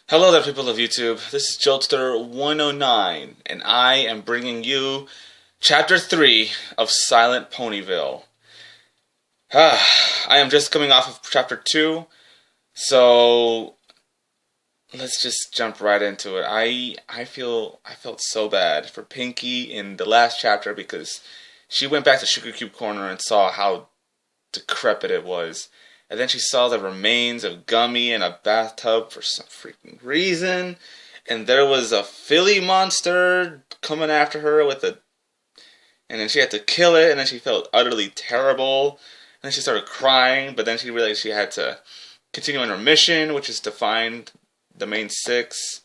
Hello there, people of YouTube. This is Joltster109, and I am bringing you Chapter 3 of Silent Ponyville. I am just coming off of Chapter 2, so let's just jump right into it. I felt so bad for Pinky in the last chapter because she went back to Sugar Cube Corner and saw how decrepit it was. And then she saw the remains of Gummy in a bathtub for some freaking reason. And there was a Philly monster coming after her and then she had to kill it, and then she felt utterly terrible. And then she started crying, but then she realized she had to continue on her mission, which is to find the main six.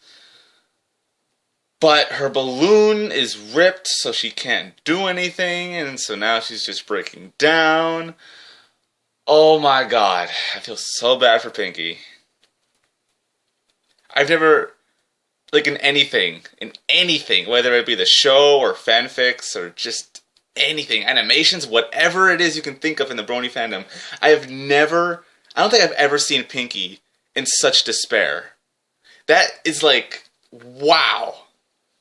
But her balloon is ripped, so she can't do anything, and so now she's just breaking down. Oh my god, I feel so bad for Pinky. I've never, in anything, whether it be the show or fanfics or just anything, animations, whatever it is you can think of in the Brony fandom, I don't think I've ever seen Pinky in such despair. That is wow.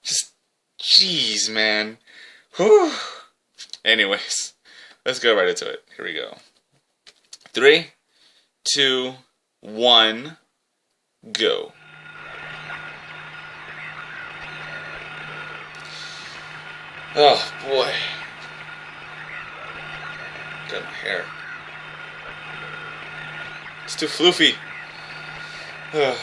Just, jeez, man. Whew. Anyways, let's go right into it. Here we go. 3, 2, 1, go. Oh boy. Got my hair. It's too floofy. Ugh.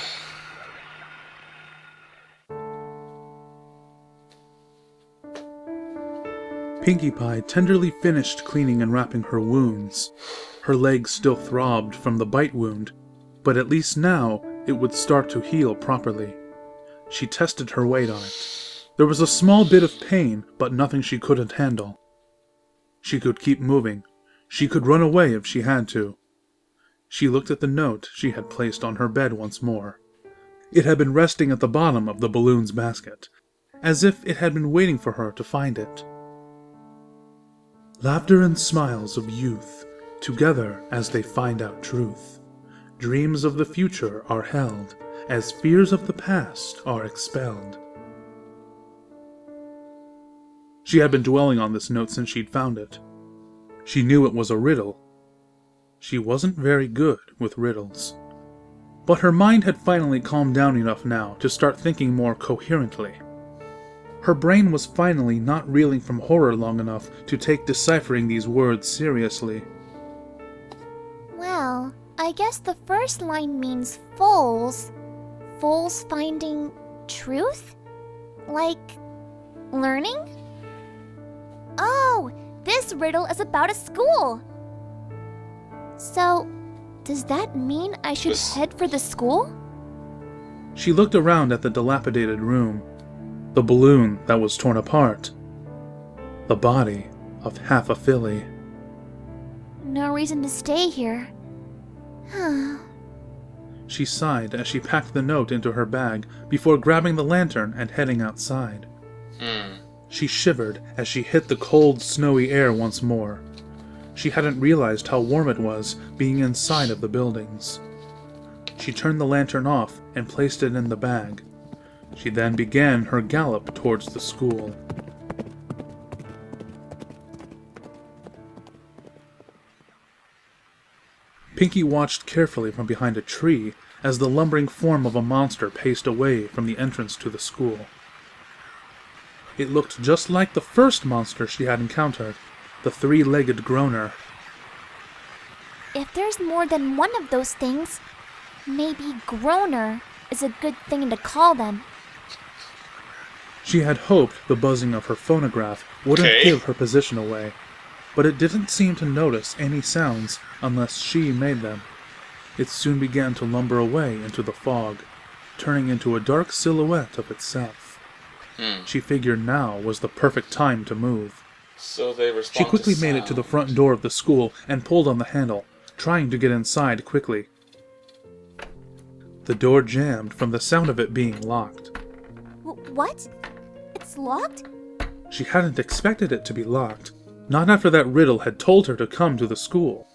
Pinkie Pie tenderly finished cleaning and wrapping her wounds. Her legs still throbbed from the bite wound, but at least now it would start to heal properly. She tested her weight on it. There was a small bit of pain, but nothing she couldn't handle. She could keep moving. She could run away if she had to. She looked at the note she had placed on her bed once more. It had been resting at the bottom of the balloon's basket, as if it had been waiting for her to find it. Laughter and smiles of youth, together as they find out truth. Dreams of the future are held, as fears of the past are expelled. She had been dwelling on this note since she'd found it. She knew it was a riddle. She wasn't very good with riddles. But her mind had finally calmed down enough now to start thinking more coherently. Her brain was finally not reeling from horror long enough to take deciphering these words seriously. Well, I guess the first line means foals. Foals finding truth? Like, learning? Oh, this riddle is about a school! So, does that mean I should head for the school? She looked around at the dilapidated room. The balloon that was torn apart. The body of half a filly. No reason to stay here. She sighed as she packed the note into her bag before grabbing the lantern and heading outside. She shivered as she hit the cold, snowy air once more. She hadn't realized how warm it was being inside of the buildings. She turned the lantern off and placed it in the bag. She then began her gallop towards the school. Pinky watched carefully from behind a tree as the lumbering form of a monster paced away from the entrance to the school. It looked just like the first monster she had encountered, the three-legged groaner. If there's more than one of those things, maybe groaner is a good thing to call them. She had hoped the buzzing of her phonograph wouldn't give her position away, but it didn't seem to notice any sounds unless she made them. It soon began to lumber away into the fog, turning into a dark silhouette of itself. She figured now was the perfect time to move. So they respond. She quickly made it to the front door of the school and pulled on the handle, trying to get inside quickly. The door jammed from the sound of it being locked. What? It's locked? She hadn't expected it to be locked, not after that riddle had told her to come to the school.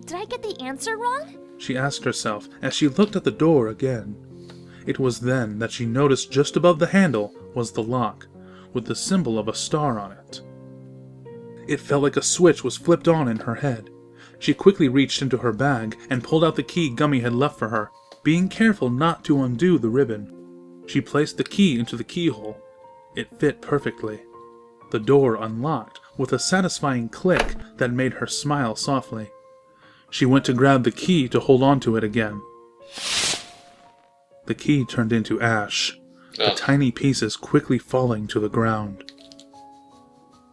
Did I get the answer wrong? She asked herself as she looked at the door again. It was then that she noticed just above the handle was the lock, with the symbol of a star on it. It felt like a switch was flipped on in her head. She quickly reached into her bag and pulled out the key Gummy had left for her, being careful not to undo the ribbon. She placed the key into the keyhole. It fit perfectly. The door unlocked with a satisfying click that made her smile softly. She went to grab the key to hold onto it again. The key turned into ash, the tiny pieces quickly falling to the ground.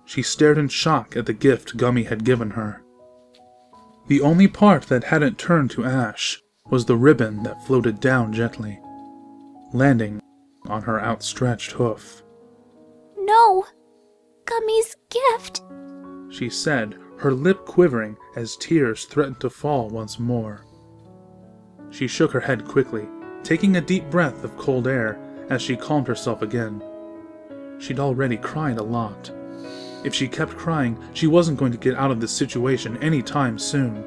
She stared in shock at the gift Gummy had given her. The only part that hadn't turned to ash was the ribbon that floated down gently, landing on her outstretched hoof. No! Gummy's gift! She said, her lip quivering as tears threatened to fall once more. She shook her head quickly, taking a deep breath of cold air as she calmed herself again. She'd already cried a lot. If she kept crying, she wasn't going to get out of this situation any time soon.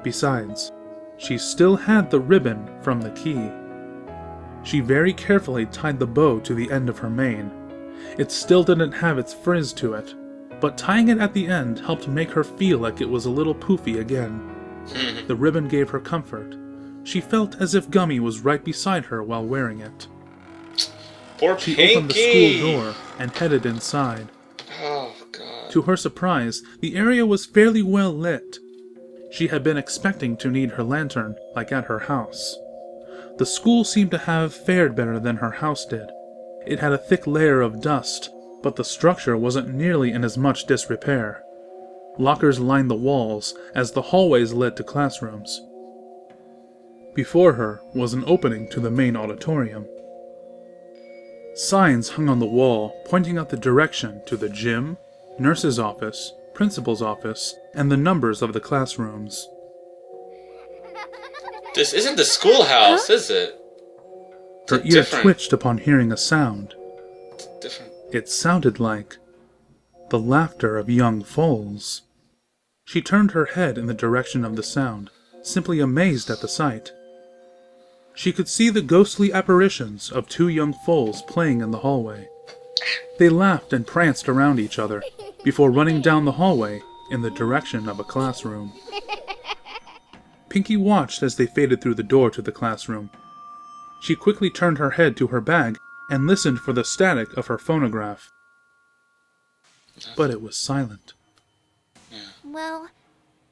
Besides, she still had the ribbon from the key. She very carefully tied the bow to the end of her mane. It still didn't have its frizz to it, but tying it at the end helped make her feel like it was a little poofy again. The ribbon gave her comfort. She felt as if Gummy was right beside her while wearing it. Poor She Pinky! opened the school door and headed inside. Oh, God. To her surprise, the area was fairly well lit. She had been expecting to need her lantern, like at her house. The school seemed to have fared better than her house did. It had a thick layer of dust, but the structure wasn't nearly in as much disrepair. Lockers lined the walls as the hallways led to classrooms. Before her was an opening to the main auditorium. Signs hung on the wall pointing out the direction to the gym, nurse's office, principal's office, and the numbers of the classrooms. This isn't the schoolhouse, is it? Her ear twitched upon hearing a sound. It's different. It sounded like the laughter of young foals. She turned her head in the direction of the sound, simply amazed at the sight. She could see the ghostly apparitions of two young foals playing in the hallway. They laughed and pranced around each other before running down the hallway in the direction of a classroom. Pinky watched as they faded through the door to the classroom. She quickly turned her head to her bag and listened for the static of her phonograph. But it was silent. Well,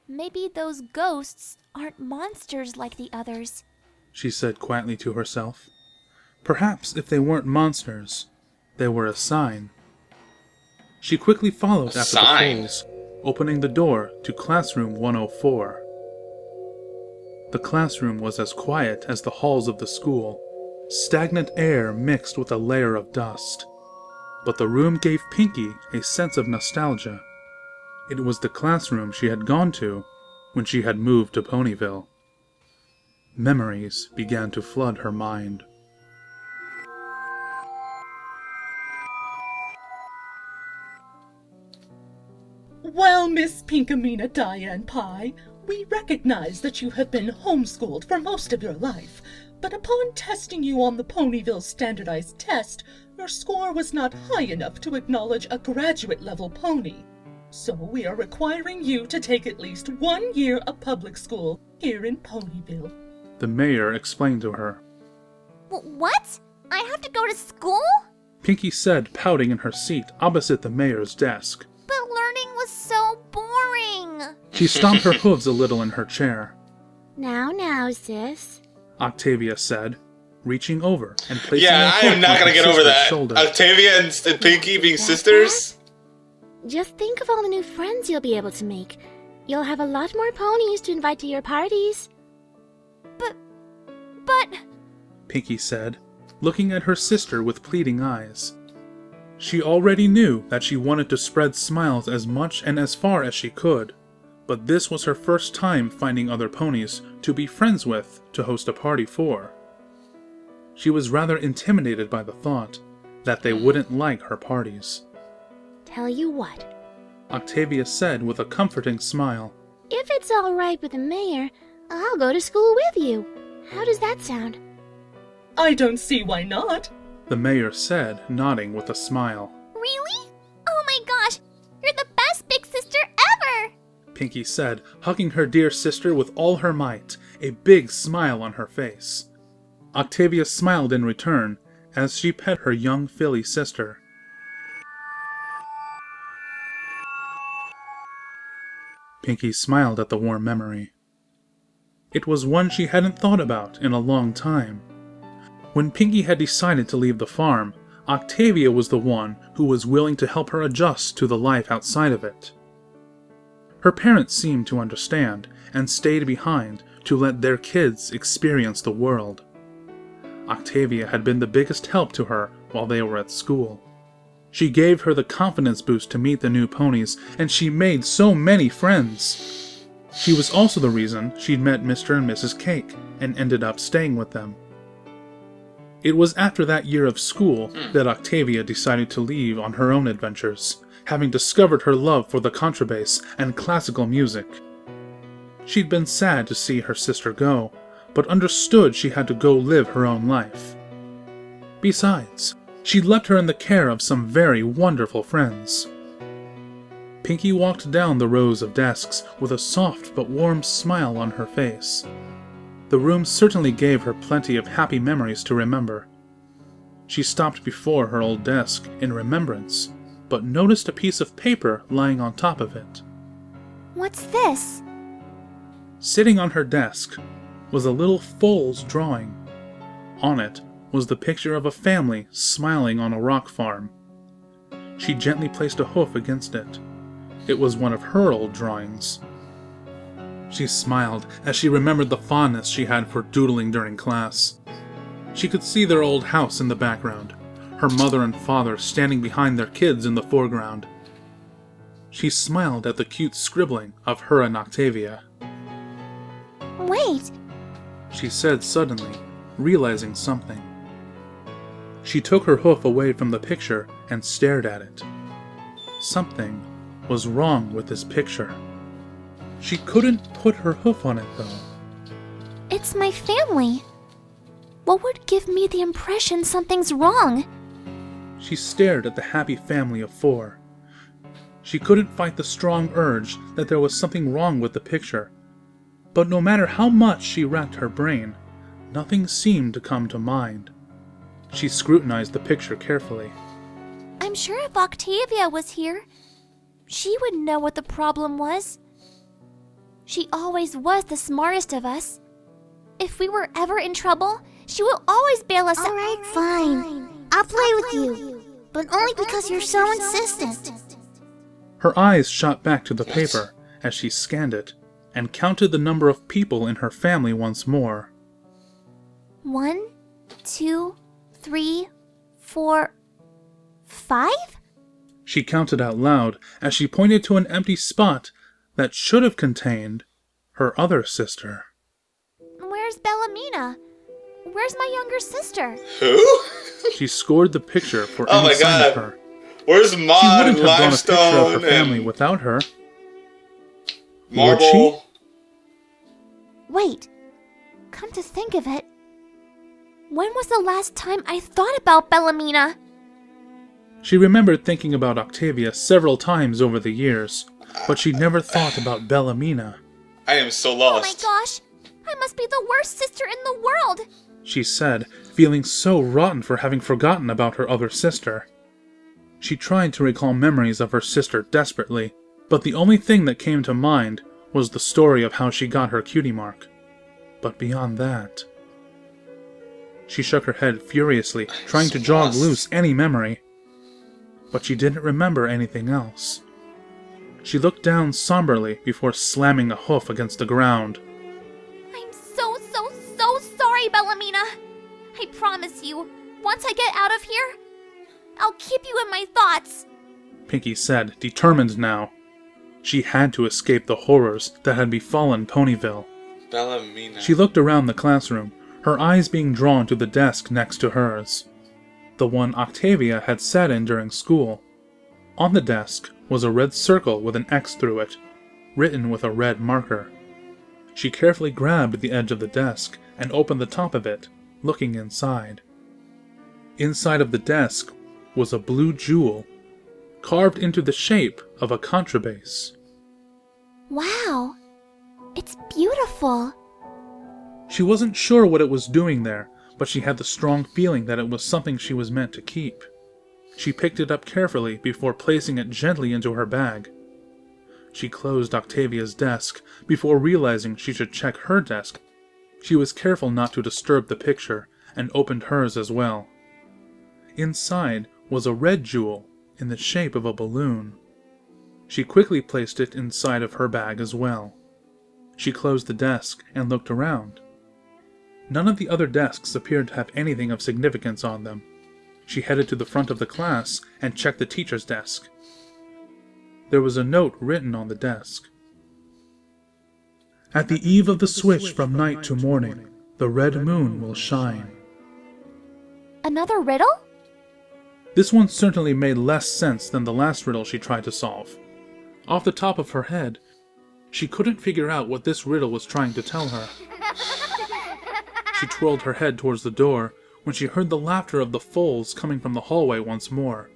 maybe those ghosts aren't monsters like the others, she said quietly to herself. Perhaps if they weren't monsters, they were a sign. She quickly followed after the foals, opening the door to classroom 104. The classroom was as quiet as the halls of the school, stagnant air mixed with a layer of dust. But the room gave Pinky a sense of nostalgia. It was the classroom she had gone to when she had moved to Ponyville. Memories began to flood her mind. Well, Miss Pinkamena Diane Pie, we recognize that you have been homeschooled for most of your life, but upon testing you on the Ponyville standardized test, your score was not high enough to acknowledge a graduate-level pony. So we are requiring you to take at least 1 year of public school here in Ponyville. The mayor explained to her. What? I have to go to school? Pinky said, pouting in her seat opposite the mayor's desk. But learning was so boring. She stomped her hooves a little in her chair. Now, sis, Octavia said, reaching over and placing Yeah, I am not gonna get over that. Shoulder. Octavia and Pinky being sisters? just think of all the new friends you'll be able to make. You'll have a lot more ponies to invite to your parties. But... Pinky said, looking at her sister with pleading eyes. She already knew that she wanted to spread smiles as much and as far as she could, but this was her first time finding other ponies to be friends with to host a party for. She was rather intimidated by the thought that they wouldn't like her parties. Tell you what, Octavia said with a comforting smile. if it's all right with the mayor, I'll go to school with you. How does that sound? I don't see why not. the mayor said, nodding with a smile. Really? Oh my gosh, you're the best big sister ever! Pinky said, hugging her dear sister with all her might, a big smile on her face. Octavia smiled in return as she pet her young filly sister. Pinky smiled at the warm memory. It was one she hadn't thought about in a long time. When Pinky had decided to leave the farm, Octavia was the one who was willing to help her adjust to the life outside of it. Her parents seemed to understand and stayed behind to let their kids experience the world. Octavia had been the biggest help to her while they were at school. She gave her the confidence boost to meet the new ponies, and she made so many friends. She was also the reason she'd met Mr. and Mrs. Cake and ended up staying with them. It was after that year of school that Octavia decided to leave on her own adventures, having discovered her love for the contrabass and classical music. She'd been sad to see her sister go, but understood she had to go live her own life. Besides, she'd left her in the care of some very wonderful friends. Pinky walked down the rows of desks with a soft but warm smile on her face. The room certainly gave her plenty of happy memories to remember. She stopped before her old desk in remembrance, but noticed a piece of paper lying on top of it. What's this? Sitting on her desk was a little foal's drawing. On it was the picture of a family smiling on a rock farm. She gently placed a hoof against it. It was one of her old drawings. She smiled as she remembered the fondness she had for doodling during class. She could see their old house in the background, her mother and father standing behind their kids in the foreground. She smiled at the cute scribbling of her and Octavia. Wait, She said suddenly, realizing something. She took her hoof away from the picture and stared at it. Something was wrong with this picture. She couldn't put her hoof on it, though. it's my family. What would give me the impression something's wrong? She stared at the happy family of 4. She couldn't fight the strong urge that there was something wrong with the picture. But no matter how much she racked her brain, nothing seemed to come to mind. She scrutinized the picture carefully. I'm sure if Octavia was here, she would know what the problem was. She always was the smartest of us. If we were ever in trouble, she will always bail us out. Alright, fine. I'll play with you. But only because you're so insistent. Her eyes shot back to the paper as she scanned it and counted the number of people in her family once more. 1, 2, 3, 4, 5? She counted out loud as she pointed to an empty spot that should have contained her other sister. Where's Bellamina? Where's my younger sister? Who? She scored the picture for Oh any my sign of God. her. Where's She Mod, wouldn't have drawn a picture of Limestone, her family and without her. Marble? Wait, come to think of it, when was the last time I thought about Bellamina? She remembered thinking about Octavia several times over the years, but she never thought about Bellamina. I am so Oh my lost. gosh, I must be the worst sister in the world. She said, feeling so rotten for having forgotten about her other sister. She tried to recall memories of her sister desperately, but the only thing that came to mind was the story of how she got her cutie mark. But beyond that... She shook her head furiously, trying to jog lost. loose any memory. But she didn't remember anything else. She looked down somberly before slamming a hoof against the ground. I'm so sorry, Bellamina. I promise you, once I get out of here, I'll keep you in my thoughts. Pinky said, determined now. She had to escape the horrors that had befallen Ponyville. Bellamina. She looked around the classroom, her eyes being drawn to the desk next to hers, the one Octavia had sat in during school. On the desk was a red circle with an X through it, written with a red marker. She carefully grabbed the edge of the desk and opened the top of it, looking inside. Inside of the desk was a blue jewel, carved into the shape of a contrabass. Wow! It's beautiful! She wasn't sure what it was doing there, but she had the strong feeling that it was something she was meant to keep. She picked it up carefully before placing it gently into her bag. She closed Octavia's desk before realizing she should check her desk. She was careful not to disturb the picture and opened hers as well. Inside was a red jewel in the shape of a balloon. She quickly placed it inside of her bag as well. She closed the desk and looked around. None of the other desks appeared to have anything of significance on them. She headed to the front of the class and checked the teacher's desk. There was a note written on the desk. At the eve of the switch from night to morning, the red moon will shine. Another riddle? This one certainly made less sense than the last riddle she tried to solve. Off the top of her head, she couldn't figure out what this riddle was trying to tell her. She twirled her head towards the door when she heard the laughter of the foals coming from the hallway once more.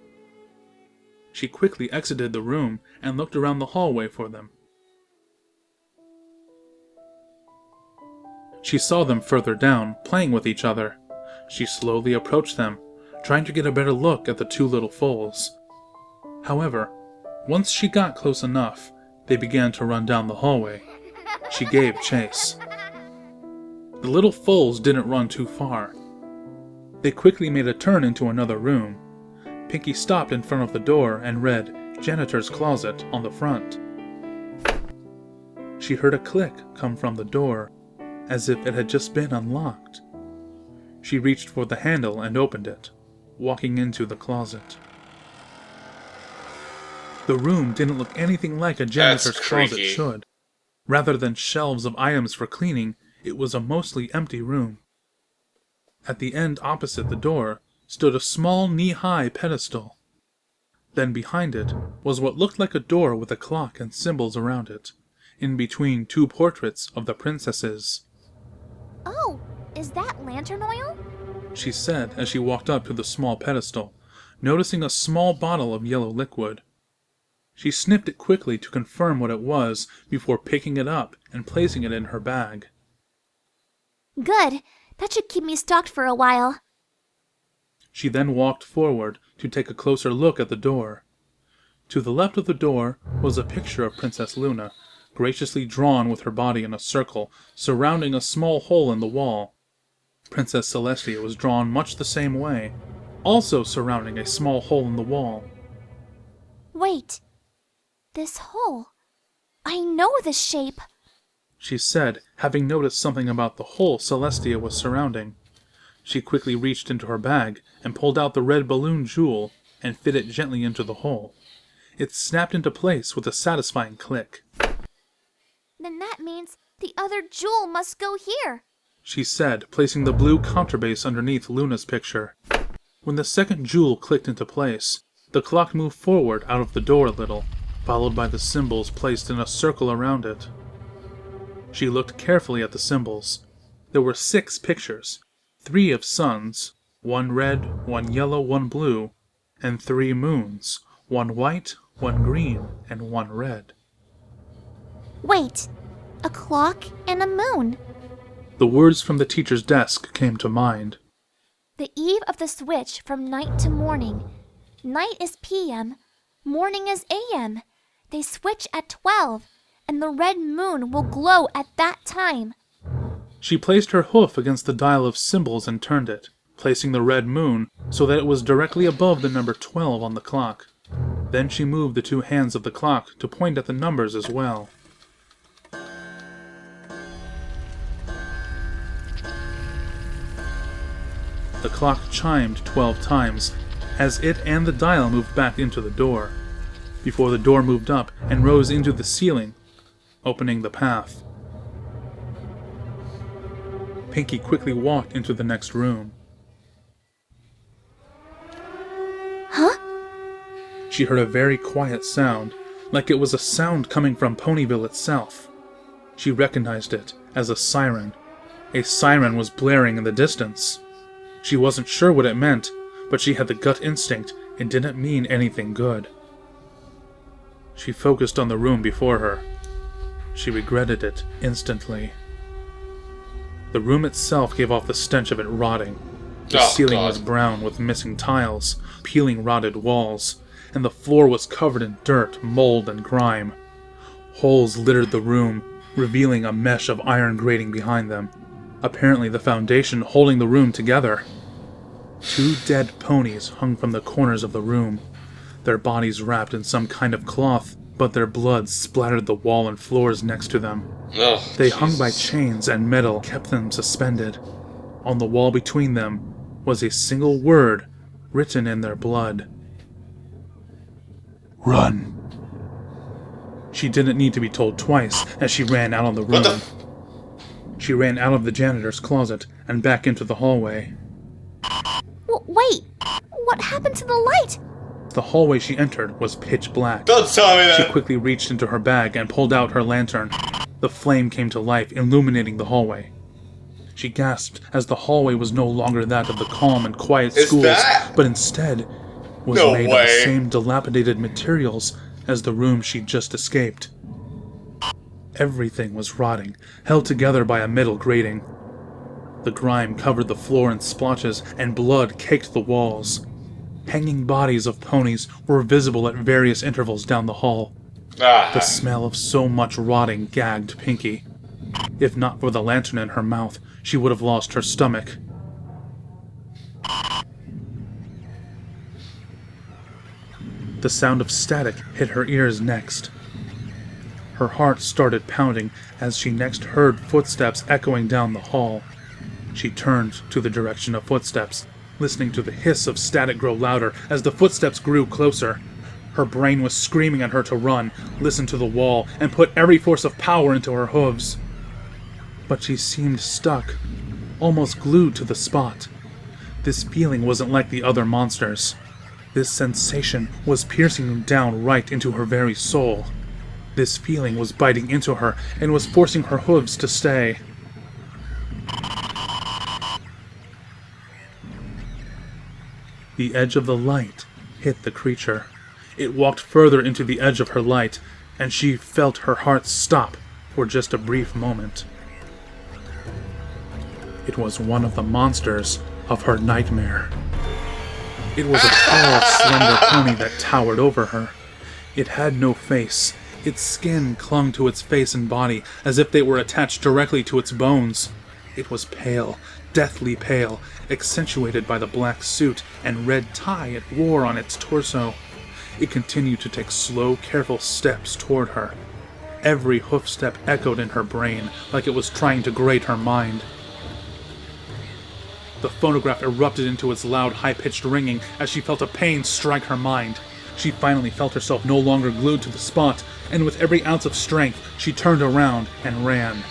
She quickly exited the room and looked around the hallway for them. She saw them further down, playing with each other. She slowly approached them, trying to get a better look at the two little foals. However, once she got close enough, they began to run down the hallway. She gave chase. The little foals didn't run too far. They quickly made a turn into another room. Pinky stopped in front of the door and read "Janitor's Closet" on the front. She heard a click come from the door, as if it had just been unlocked. She reached for the handle and opened it, walking into the closet. The room didn't look anything like a janitor's closet should. Rather than shelves of items for cleaning, it was a mostly empty room. At the end opposite the door stood a small knee-high pedestal. Then behind it was what looked like a door with a clock and symbols around it, in between two portraits of the princesses. Oh, is that lantern oil? She said as she walked up to the small pedestal, noticing a small bottle of yellow liquid. She sniffed it quickly to confirm what it was before picking it up and placing it in her bag. Good. That should keep me stocked for a while. She then walked forward to take a closer look at the door. To the left of the door was a picture of Princess Luna, graciously drawn with her body in a circle surrounding a small hole in the wall. Princess Celestia was drawn much the same way, also surrounding a small hole in the wall. Wait. This hole. I know this shape. She said, having noticed something about the hole Celestia was surrounding. She quickly reached into her bag and pulled out the red balloon jewel and fit it gently into the hole. It snapped into place with a satisfying click. Then that means the other jewel must go here, she said, placing the blue contrabass underneath Luna's picture. When the second jewel clicked into place, the clock moved forward out of the door a little, followed by the symbols placed in a circle around it. She looked carefully at the symbols. There were 6 pictures, 3 of suns, 1 red, 1 yellow, 1 blue, and 3 moons, 1 white, 1 green, and 1 red. Wait, a clock and a moon. The words from the teacher's desk came to mind. The eve of the switch from night to morning. Night is PM, morning is AM. They switch at 12, and the red moon will glow at that time. She placed her hoof against the dial of symbols and turned it, placing the red moon so that it was directly above the number 12 on the clock. Then she moved the 2 hands of the clock to point at the numbers as well. The clock chimed 12 times as it and the dial moved back into the door, before the door moved up and rose into the ceiling, opening the path. Pinky quickly walked into the next room. Huh? She heard a very quiet sound, like it was a sound coming from Ponyville itself. She recognized it as a siren. A siren was blaring in the distance. She wasn't sure what it meant, but she had the gut instinct it didn't mean anything good. She focused on the room before her. She regretted it instantly. The room itself gave off the stench of it rotting. The ceiling was brown with missing tiles, peeling rotted walls, and the floor was covered in dirt, mold, and grime. Holes littered the room, revealing a mesh of iron grating behind them, apparently the foundation holding the room together. 2 dead ponies hung from the corners of the room, their bodies wrapped in some kind of cloth, but their blood splattered the wall and floors next to them. They hung by chains, and metal kept them suspended. On the wall between them was a single word written in their blood. Run. She didn't need to be told twice as she ran out of the room. She ran out of the janitor's closet and back into the hallway. Wait! What happened to the light? The hallway she entered was pitch black. Don't tell me that! She quickly reached into her bag and pulled out her lantern. The flame came to life, illuminating the hallway. She gasped as the hallway was no longer that of the calm and quiet schools, but instead was made of the same dilapidated materials as the room she'd just escaped. Everything was rotting, held together by a metal grating. The grime covered the floor in splotches, and blood caked the walls. Hanging bodies of ponies were visible at various intervals down the hall. The smell of so much rotting gagged Pinky. If not for the lantern in her mouth, she would have lost her stomach. The sound of static hit her ears next. Her heart started pounding as she next heard footsteps echoing down the hall. She turned to the direction of footsteps, listening to the hiss of static grow louder as the footsteps grew closer. Her brain was screaming at her to run, listen to the wall, and put every force of power into her hooves. But she seemed stuck, almost glued to the spot. This feeling wasn't like the other monsters. This sensation was piercing down right into her very soul. This feeling was biting into her and was forcing her hooves to stay. The edge of the light hit the creature. It walked further into the edge of her light, and she felt her heart stop for just a brief moment. It was one of the monsters of her nightmare. It was a tall, slender pony that towered over her. It had no face. Its skin clung to its face and body as if they were attached directly to its bones. It was pale, deathly pale, accentuated by the black suit and red tie it wore on its torso. It continued to take slow, careful steps toward her. Every hoof step echoed in her brain like it was trying to grate her mind. The phonograph erupted into its loud, high-pitched ringing as she felt a pain strike her mind. She finally felt herself no longer glued to the spot, and with every ounce of strength, she turned around and ran.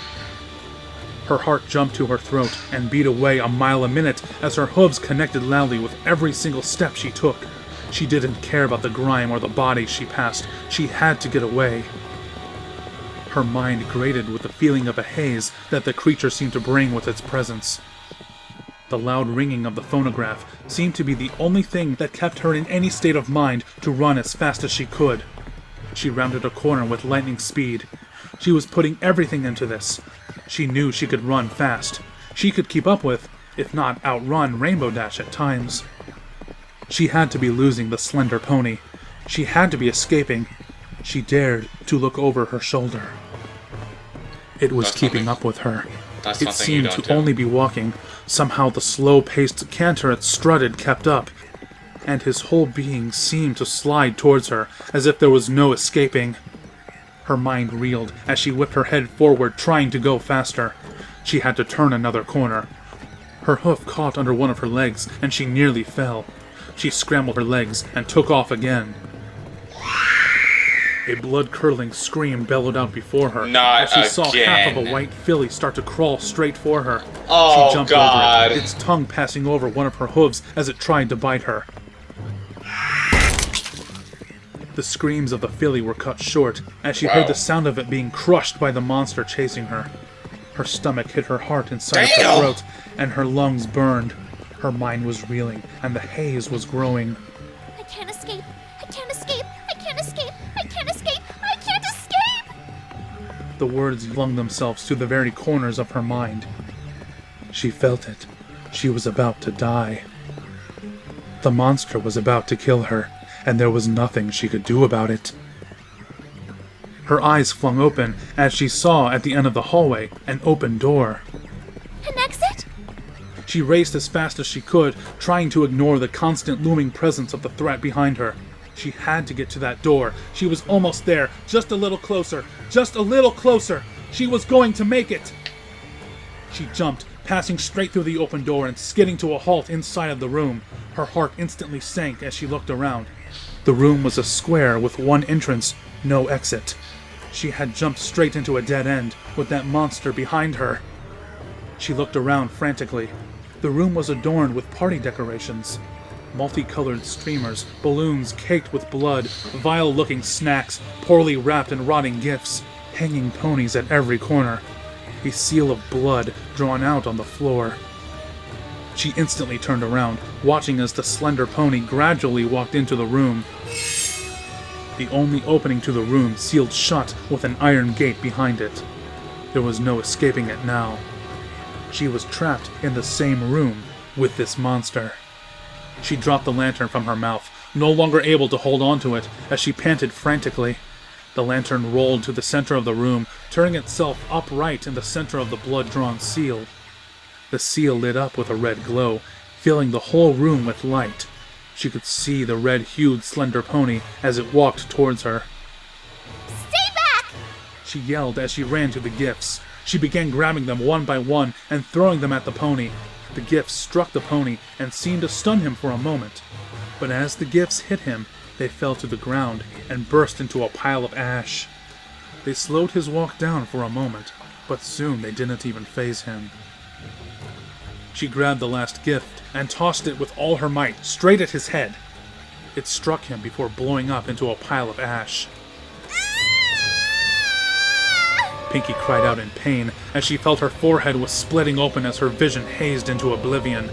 Her heart jumped to her throat and beat away a mile a minute as her hooves connected loudly with every single step she took. She didn't care about the grime or the bodies she passed. She had to get away. Her mind grated with the feeling of a haze that the creature seemed to bring with its presence. The loud ringing of the phonograph seemed to be the only thing that kept her in any state of mind to run as fast as she could. She rounded a corner with lightning speed. She was putting everything into this. She knew she could run fast. She could keep up with, if not outrun, Rainbow Dash at times. She had to be losing the slender pony. She had to be escaping. She dared to look over her shoulder. It was keeping up with her. It seemed to only be walking. Somehow the slow-paced canter it strutted kept up, and his whole being seemed to slide towards her, as if there was no escaping. Her mind reeled as she whipped her head forward, trying to go faster. She had to turn another corner. Her hoof caught under one of her legs, and she nearly fell. She scrambled her legs and took off again. A blood-curdling scream bellowed out before her as she saw half of a white filly start to crawl straight for her. She jumped over it, its tongue passing over one of her hooves as it tried to bite her. The screams of the filly were cut short as she heard the sound of it being crushed by the monster chasing her. Her stomach hit her heart inside of her throat, and her lungs burned. Her mind was reeling, and the haze was growing. I can't escape! I can't escape! I can't escape! I can't escape! I can't escape! The words flung themselves to the very corners of her mind. She felt it. She was about to die. The monster was about to kill her, and there was nothing she could do about it. Her eyes flung open as she saw at the end of the hallway an open door. An exit? She raced as fast as she could, trying to ignore the constant looming presence of the threat behind her. She had to get to that door. She was almost there, just a little closer, just a little closer. She was going to make it. She jumped, passing straight through the open door and skidding to a halt inside of the room. Her heart instantly sank as she looked around. The room was a square with one entrance, no exit. She had jumped straight into a dead end, with that monster behind her. She looked around frantically. The room was adorned with party decorations. Multicolored streamers, balloons caked with blood, vile-looking snacks, poorly wrapped and rotting gifts, hanging ponies at every corner. A seal of blood drawn out on the floor. She instantly turned around, watching as the slender pony gradually walked into the room. The only opening to the room sealed shut with an iron gate behind it. There was no escaping it now. She was trapped in the same room with this monster. She dropped the lantern from her mouth, no longer able to hold on to it, as she panted frantically. The lantern rolled to the center of the room, turning itself upright in the center of the blood-drawn seal. The seal lit up with a red glow, filling the whole room with light. She could see the red-hued slender pony as it walked towards her. Stay back! She yelled as she ran to the gifts. She began grabbing them one by one and throwing them at the pony. The gifts struck the pony and seemed to stun him for a moment. But as the gifts hit him, they fell to the ground and burst into a pile of ash. They slowed his walk down for a moment, but soon they didn't even faze him. She grabbed the last gift and tossed it with all her might straight at his head. It struck him before blowing up into a pile of ash. Pinky cried out in pain as she felt her forehead was splitting open as her vision hazed into oblivion.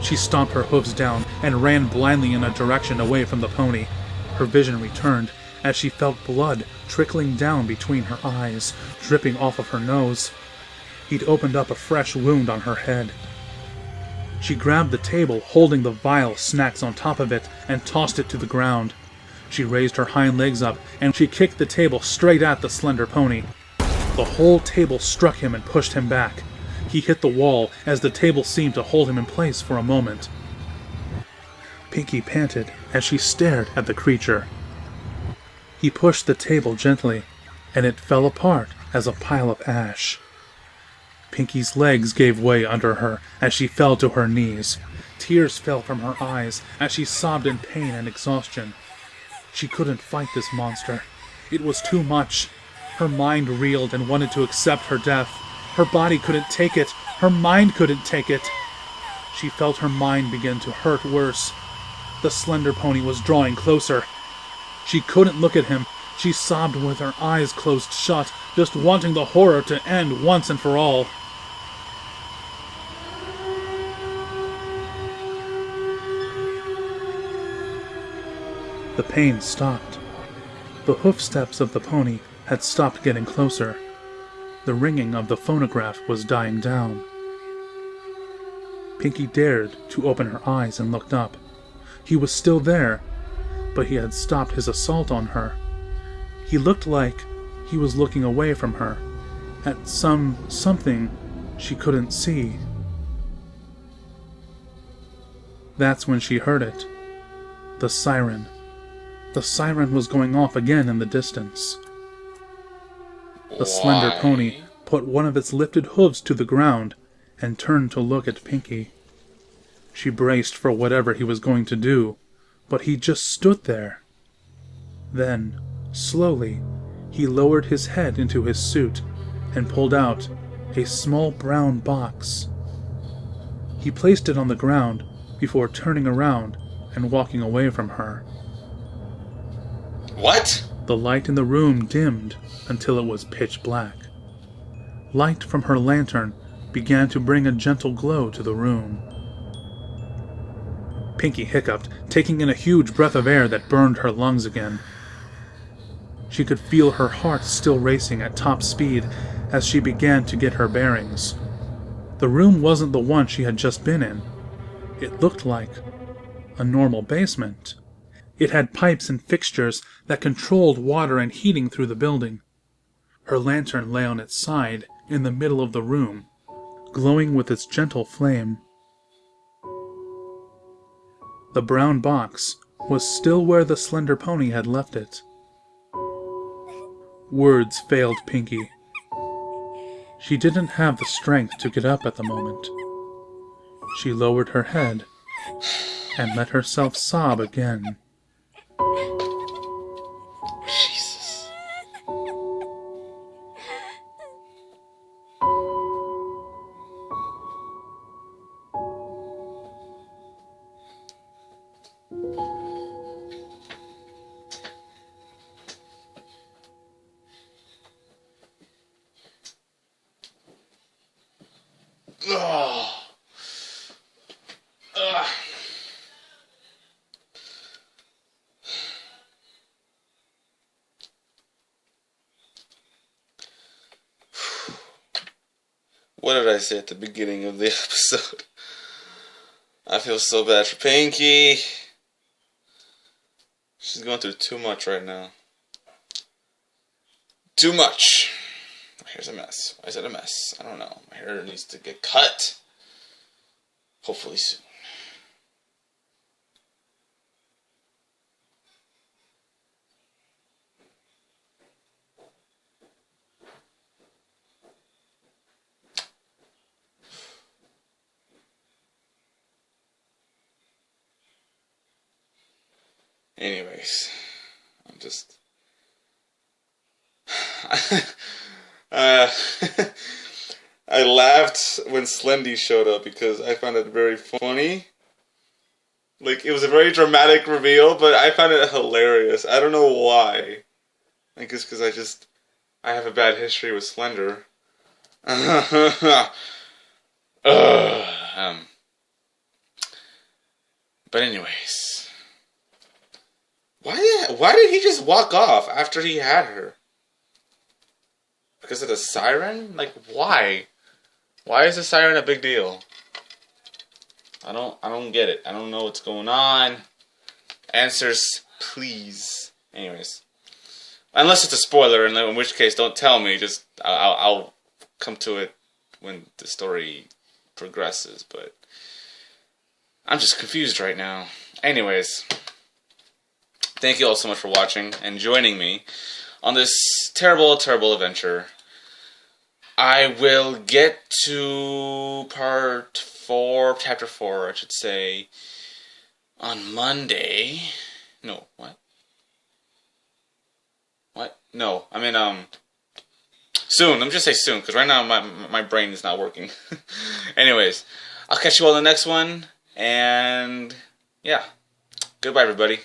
She stomped her hooves down and ran blindly in a direction away from the pony. Her vision returned as she felt blood trickling down between her eyes, dripping off of her nose. He'd opened up a fresh wound on her head. She grabbed the table, holding the vile snacks on top of it, and tossed it to the ground. She raised her hind legs up, and she kicked the table straight at the slender pony. The whole table struck him and pushed him back. He hit the wall as the table seemed to hold him in place for a moment. Pinky panted as she stared at the creature. He pushed the table gently, and it fell apart as a pile of ash. Pinky's legs gave way under her as she fell to her knees. Tears fell from her eyes as she sobbed in pain and exhaustion. She couldn't fight this monster. It was too much. Her mind reeled and wanted to accept her death. Her body couldn't take it. Her mind couldn't take it. She felt her mind begin to hurt worse. The slender pony was drawing closer. She couldn't look at him. She sobbed with her eyes closed shut, just wanting the horror to end once and for all. The pain stopped. The hoofsteps of the pony had stopped getting closer. The ringing of the phonograph was dying down. Pinky dared to open her eyes and looked up. He was still there, but he had stopped his assault on her. He looked like he was looking away from her, at something she couldn't see. That's when she heard it. The siren. The siren was going off again in the distance. The slender pony put one of its lifted hooves to the ground and turned to look at Pinky. She braced for whatever he was going to do, but he just stood there. Then, slowly, he lowered his head into his suit and pulled out a small brown box. He placed it on the ground before turning around and walking away from her. What? The light in the room dimmed until it was pitch black. Light from her lantern began to bring a gentle glow to the room. Pinky hiccuped, taking in a huge breath of air that burned her lungs again. She could feel her heart still racing at top speed as she began to get her bearings. The room wasn't the one she had just been in. It looked like a normal basement. It had pipes and fixtures that controlled water and heating through the building. Her lantern lay on its side in the middle of the room, glowing with its gentle flame. The brown box was still where the slender pony had left it. Words failed Pinky. She didn't have the strength to get up at the moment. She lowered her head and let herself sob again. Jesus. Ugh. Ugh. What did I say at the beginning of the episode? I feel so bad for Pinky. She's going through too much right now. Too much. My hair's a mess. Why is it a mess? I don't know. My hair needs to get cut. Hopefully soon. Anyways, I'm just... I laughed when Slendy showed up because I found it very funny. Like, it was a very dramatic reveal, but I found it hilarious. I don't know why. I guess because I have a bad history with Slender. But anyways... Why did he just walk off after he had her? Because of the siren? Like, why? Why is the siren a big deal? I don't get it. I don't know what's going on. Answers, please. Anyways. Unless it's a spoiler, in which case, don't tell me. Just, I'll come to it when the story progresses, but... I'm just confused right now. Anyways... Thank you all so much for watching and joining me on this terrible, terrible adventure. I will get to chapter 4, I should say, on Monday. No, what? What? No, I mean, soon. Let me just say soon, because right now my brain is not working. Anyways, I'll catch you all in the next one, and yeah, goodbye, everybody.